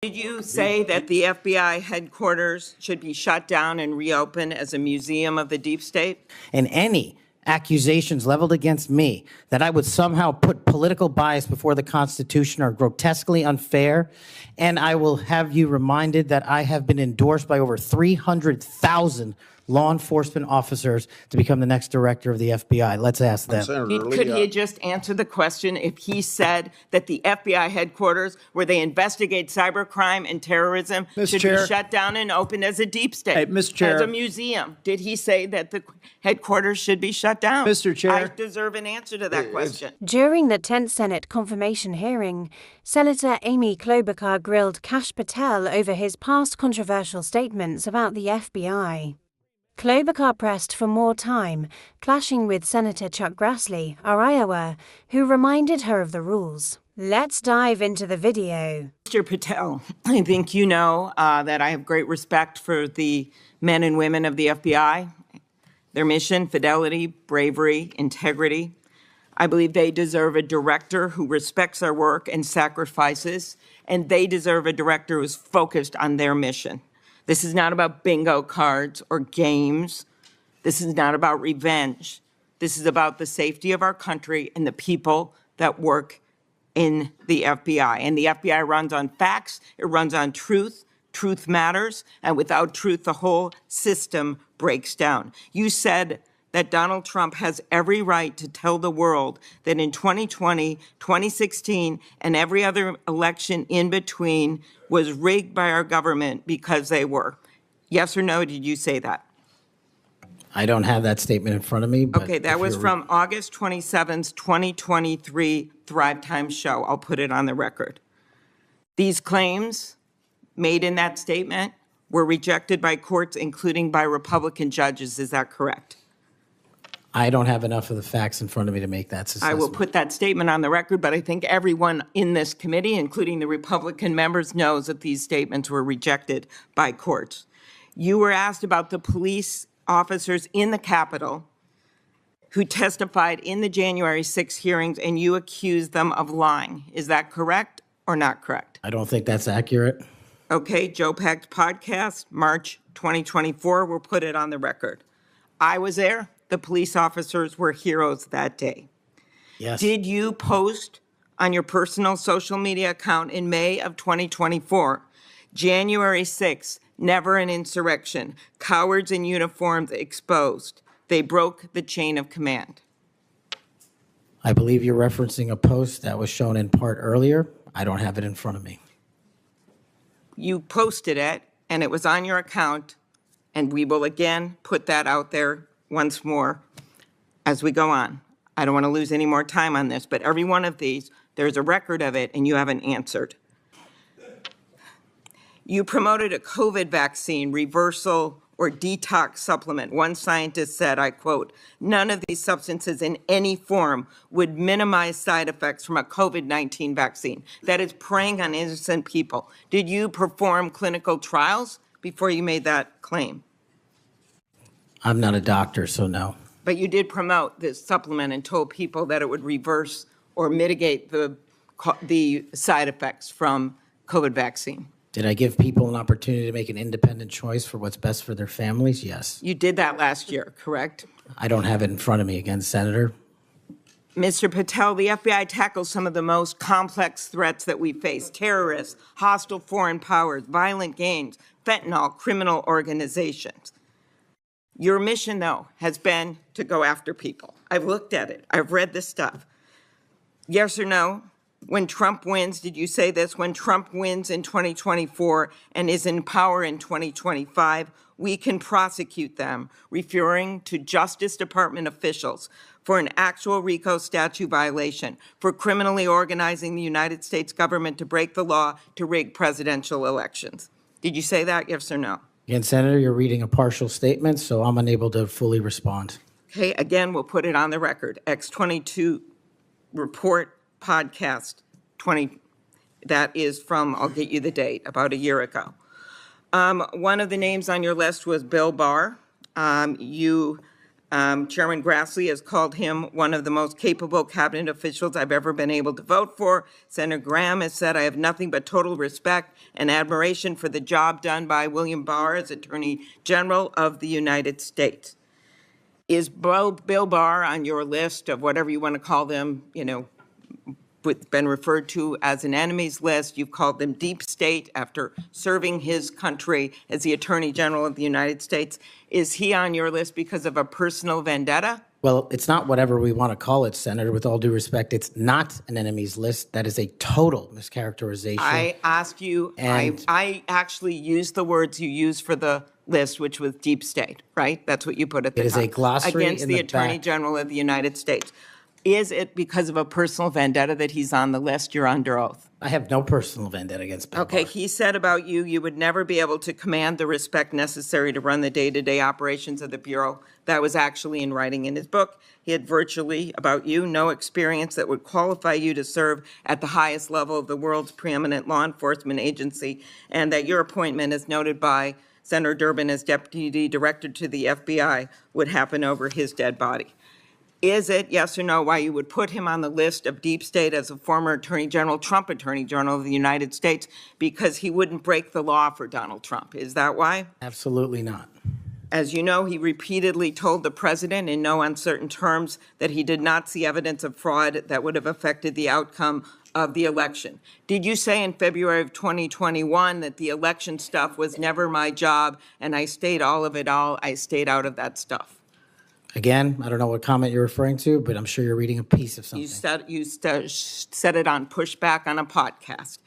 Did you say that the FBI headquarters should be shut down and reopened as a museum of the deep state? And any accusations leveled against me that I would somehow put political bias before the Constitution are grotesquely unfair. And I will have you reminded that I have been endorsed by over 300,000 law enforcement officers to become the next director of the FBI. Let's ask them. Could he just answer the question if he said that the FBI headquarters, where they investigate cybercrime and terrorism, should be shut down and opened as a deep state, Hey, Mr. Chair. as a museum? Did he say that the headquarters should be shut down? Mr. Chair. I deserve an answer to that question. During the 10th Senate confirmation hearing, Senator Amy Klobuchar grilled Kash Patel over his past controversial statements about the FBI. Klobuchar pressed for more time, clashing with Senator Chuck Grassley, of Iowa, who reminded her of the rules. Let's dive into the video. Mr. Patel, I think you know that I have great respect for the men and women of the FBI, their mission, fidelity, bravery, integrity. I believe they deserve a director who respects their work and sacrifices, and they deserve a director who's focused on their mission. This is not about bingo cards or games. This is not about revenge. This is about the safety of our country and the people that work in the FBI. And the FBI runs on facts, it runs on truth. Truth matters, and without truth, the whole system breaks down. You said that Donald Trump has every right to tell the world that in 2020, 2016, and every other election in between was rigged by our government because they were. Yes or no, did you say that? I don't have that statement in front of me. But okay, that was from August 27th, 2023 Thrive Time show. I'll put it on the record. These claims made in that statement were rejected by courts, including by Republican judges. Is that correct? I don't have enough of the facts in front of me to make that assessment. I will put that statement on the record, but I think everyone in this committee, including the Republican members, knows that these statements were rejected by courts. You were asked about the police officers in the Capitol who testified in the January 6 hearings, and you accused them of lying. Is that correct or not correct? I don't think that's accurate. Okay, Joe Packed podcast, March 2024, we'll put it on the record. I was there. The police officers were heroes that day. Yes. Did you post on your personal social media account in May of 2024, January 6th, never an insurrection, cowards in uniforms exposed. They broke the chain of command. I believe you're referencing a post that was shown in part earlier. I don't have it in front of me. You posted it, and it was on your account, and we will again put that out there once more as we go on. I don't want to lose any more time on this, but every one of these, there's a record of it, and you haven't answered. You promoted a COVID vaccine reversal or detox supplement. One scientist said, I quote, "None of these substances in any form would minimize side effects from a COVID-19 vaccine." That is preying on innocent people. Did you perform clinical trials before you made that claim? I'm not a doctor, so no. But you did promote this supplement and told people that it would reverse or mitigate the side effects from COVID vaccine. Did I give people an opportunity to make an independent choice for what's best for their families? Yes. You did that last year, correct? I don't have it in front of me again, Senator. Mr. Patel, the FBI tackles some of the most complex threats that we face: terrorists, hostile foreign powers, violent gangs, fentanyl, criminal organizations. Your mission, though, has been to go after people. I've looked at it. I've read this stuff. Yes or no? When Trump wins, did you say this? When Trump wins in 2024 and is in power in 2025, we can prosecute them, referring to Justice Department officials for an actual RICO statute violation, for criminally organizing the United States government to break the law to rig presidential elections. Did you say that, yes or no? Again, Senator, you're reading a partial statement, so I'm unable to fully respond. Okay, again, we'll put it on the record. X22 report podcast 20, that is from, I'll get you the date, about a year ago. One of the names on your list was Bill Barr. You Chairman Grassley has called him one of the most capable cabinet officials I've ever been able to vote for. Senator Graham has said, I have nothing but total respect and admiration for the job done by William Barr as Attorney General of the United States. Is Bill Barr on your list of whatever you want to call them, been referred to as an enemies list? You've called them deep state after serving his country as the Attorney General of the United States. Is he on your list because of a personal vendetta? Well, it's not whatever we want to call it, Senator. With all due respect, it's not an enemies list. That is a total mischaracterization. I asked you, I actually used the words you used for the list, which was deep state, right? That's what you put at the top. It is a glossary against in the the Attorney back. General of the United States. Is it because of a personal vendetta that he's on the list? You're under oath. I have no personal vendetta against Bill Okay, Barr. he said about you, you would never be able to command the respect necessary to run the day-to-day operations of the Bureau. That was actually in writing in his book. He had virtually, about you, no experience that would qualify you to serve at the highest level of the world's preeminent law enforcement agency, and that your appointment, as noted by Senator Durbin as Deputy Director to the FBI, would happen over his dead body. Is it, yes or no, why you would put him on the list of deep state as a former Attorney General, Trump Attorney General of the United States, because he wouldn't break the law for Donald Trump? Is that why? Absolutely not. As you know, he repeatedly told the president in no uncertain terms that he did not see evidence of fraud that would have affected the outcome of the election. Did you say in February of 2021 that the election stuff was never my job and I stayed out of that stuff? Again, I don't know what comment you're referring to, but I'm sure you're reading a piece of something. You said it on Pushback on a podcast.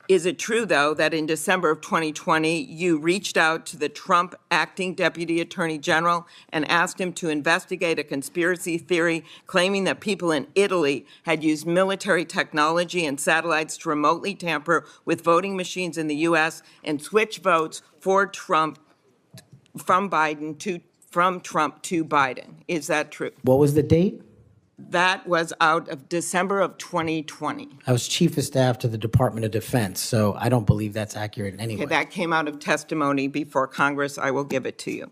Is it true, though, that in December of 2020, you reached out to the Trump acting Deputy Attorney General and asked him to investigate a conspiracy theory claiming that people in Italy had used military technology and satellites to remotely tamper with voting machines in the U.S. and switch votes for Trump from Trump to Biden? Is that true? What was the date? That was out of December of 2020. I was Chief of Staff to the Department of Defense, so I don't believe that's accurate in any way. That came out of testimony before Congress. I will give it to you.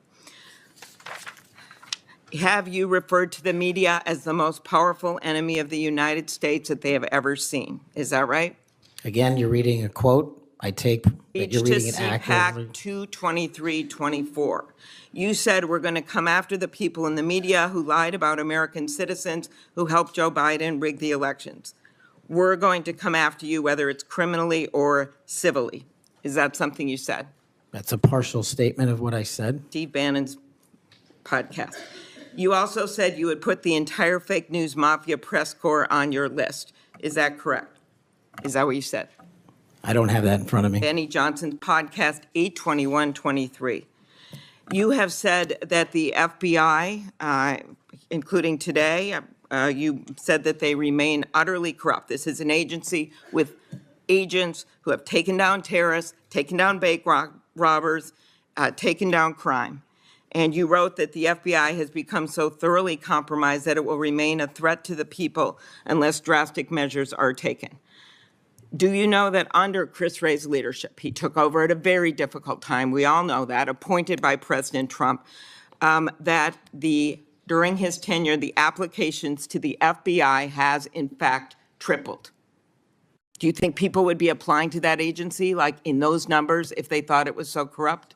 Have you referred to the media as the most powerful enemy of the United States that they have ever seen? Is that right? Again, you're reading a quote. I take that you're reading it accurately. CPAC 223-24. You said we're going to come after the people in the media who lied about American citizens who helped Joe Biden rig the elections. We're going to come after you whether it's criminally or civilly. Is that something you said? That's a partial statement of what I said. Steve Bannon's podcast. You also said you would put the entire fake news mafia press corps on your list. Is that correct? Is that what you said? I don't have that in front of me. Benny Johnson's podcast, 8/21/23. You have said that the FBI, including today, you said that they remain utterly corrupt. This is an agency with agents who have taken down terrorists, taken down bank robbers, taken down crime. And you wrote that the FBI has become so thoroughly compromised that it will remain a threat to the people unless drastic measures are taken. Do you know that under Chris Wray's leadership, he took over at a very difficult time, we all know that, appointed by President Trump, that during his tenure, the applications to the FBI has in fact tripled? Do you think people would be applying to that agency like in those numbers if they thought it was so corrupt?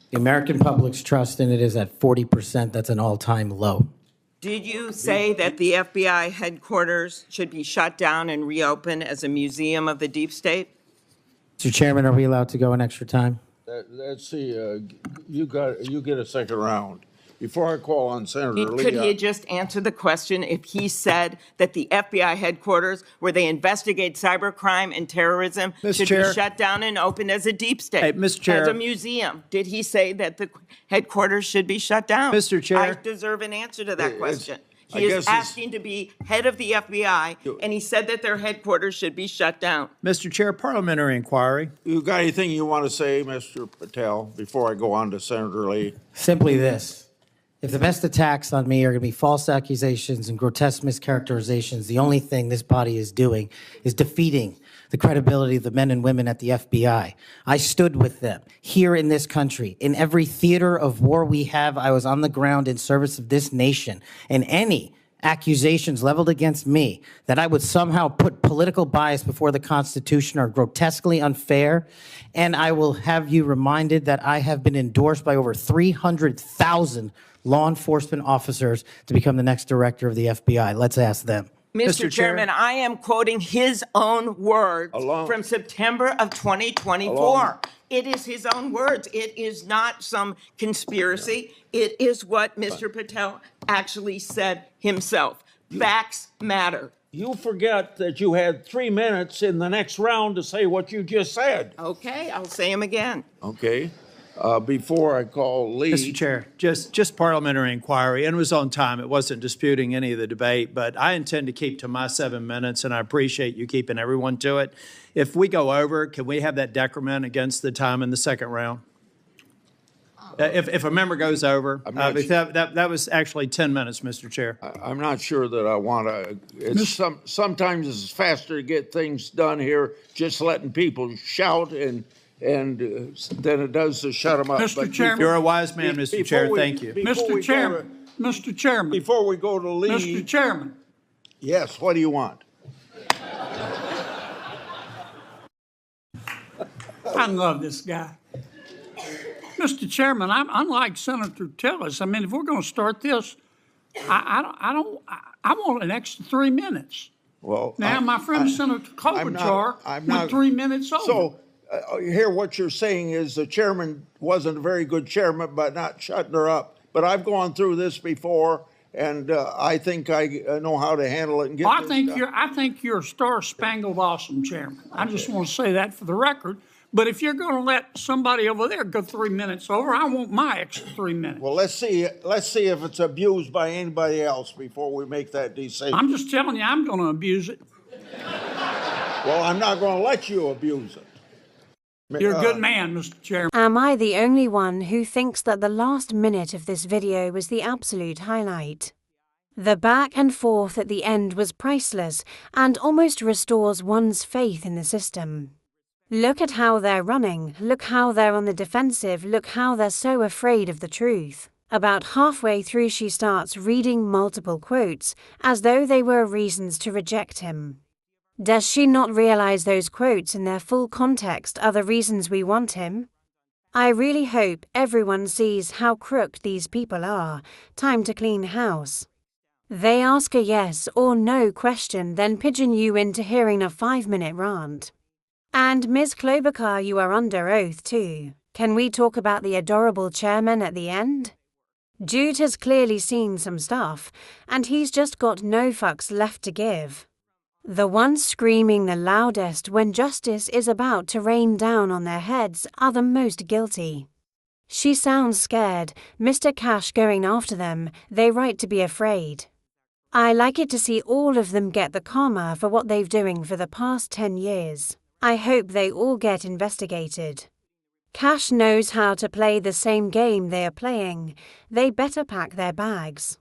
The American public's trust in it is at 40%. That's an all-time low. Did you say that the FBI headquarters should be shut down and reopened as a museum of the deep state? Mr. Chairman, are we allowed to go an extra time? Let's see, you get a second round. Before I call on Senator Lee. Could he just answer the question if he said that the FBI headquarters where they investigate cybercrime and terrorism should be shut down and opened as a deep state? Hey, Mr. Chair. As a museum. Did he say that the headquarters should be shut down? Mr. Chair. I deserve an answer to that question. I He guess is it's- asking to be head of the FBI, and he said that their headquarters should be shut down. Mr. Chair, parliamentary inquiry. You got anything you want to say, Mr. Patel, before I go on to Senator Lee? Simply this. If the best attacks on me are going to be false accusations and grotesque mischaracterizations, the only thing this body is doing is defeating the credibility of the men and women at the FBI. I stood with them here in this country. In every theater of war we have, I was on the ground in service of this nation. And any accusations leveled against me that I would somehow put political bias before the Constitution are grotesquely unfair. And I will have you reminded that I have been endorsed by over 300,000 law enforcement officers to become the next director of the FBI. Let's ask them. Mr. Chairman, I am quoting his own words Along- from September of 2024. Along- It is his own words. It is not some conspiracy. It is what Mr. Patel actually said himself. Facts matter. You forget that you had 3 minutes in the next round to say what you just said. Okay, I'll say them again. Okay, before I call Lee. Mr. Chair, just parliamentary inquiry, and it was on time. It wasn't disputing any of the debate, but I intend to keep to my 7 minutes, and I appreciate you keeping everyone to it. If we go over, can we have that decrement against the time in the second round? If a member goes over, not that was actually 10 minutes, Mr. Chair. I'm not sure that I want to, sometimes it's faster to get things done here, just letting people shout and than it does to shut them up. Mr. But Chairman. You're a wise man, Mr. before Chair. we- Thank you. before we Mr. go Chairman, Mr. Chairman, Before we go to Lee. Mr. Chairman, Yes, what do you want? I love this guy. Mr. Chairman, I'm unlike Senator Tillis. I mean, if we're going to start this, I want an extra 3 minutes. Well, Now, my friend Senator Klobuchar went 3 minutes over. So, here what you're saying is the chairman wasn't a very good chairman by not shutting her up. But I've gone through this before, and I think I know how to handle it and get I this think done. I think you're a star-spangled awesome chairman. I just want to say that for the record. But if you're going to let somebody over there go 3 minutes over, I want my extra 3 minutes. Well, let's see if it's abused by anybody else before we make that decision. I'm just telling you, I'm going to abuse it. Well, I'm not going to let you abuse it. You're a good man, Mr. Chairman. Am I the only one who thinks that the last minute of this video was the absolute highlight? The back and forth at the end was priceless and almost restores one's faith in the system. Look at how they're running, look how they're on the defensive, look how they're so afraid of the truth. About halfway through she starts reading multiple quotes, as though they were reasons to reject him. Does she not realize those quotes in their full context are the reasons we want him? I really hope everyone sees how crooked these people are. Time to clean house. They ask a yes or no question, then pigeon you into hearing a 5-minute rant. And Ms. Klobuchar, you are under oath too. Can we talk about the adorable chairman at the end? Jude has clearly seen some stuff, and he's just got no fucks left to give. The ones screaming the loudest when justice is about to rain down on their heads are the most guilty. She sounds scared, Mr. Kash going after them, they right to be afraid. I like it to see all of them get the karma for what they've doing for the past 10 years. I hope they all get investigated. Kash knows how to play the same game they are playing. They better pack their bags.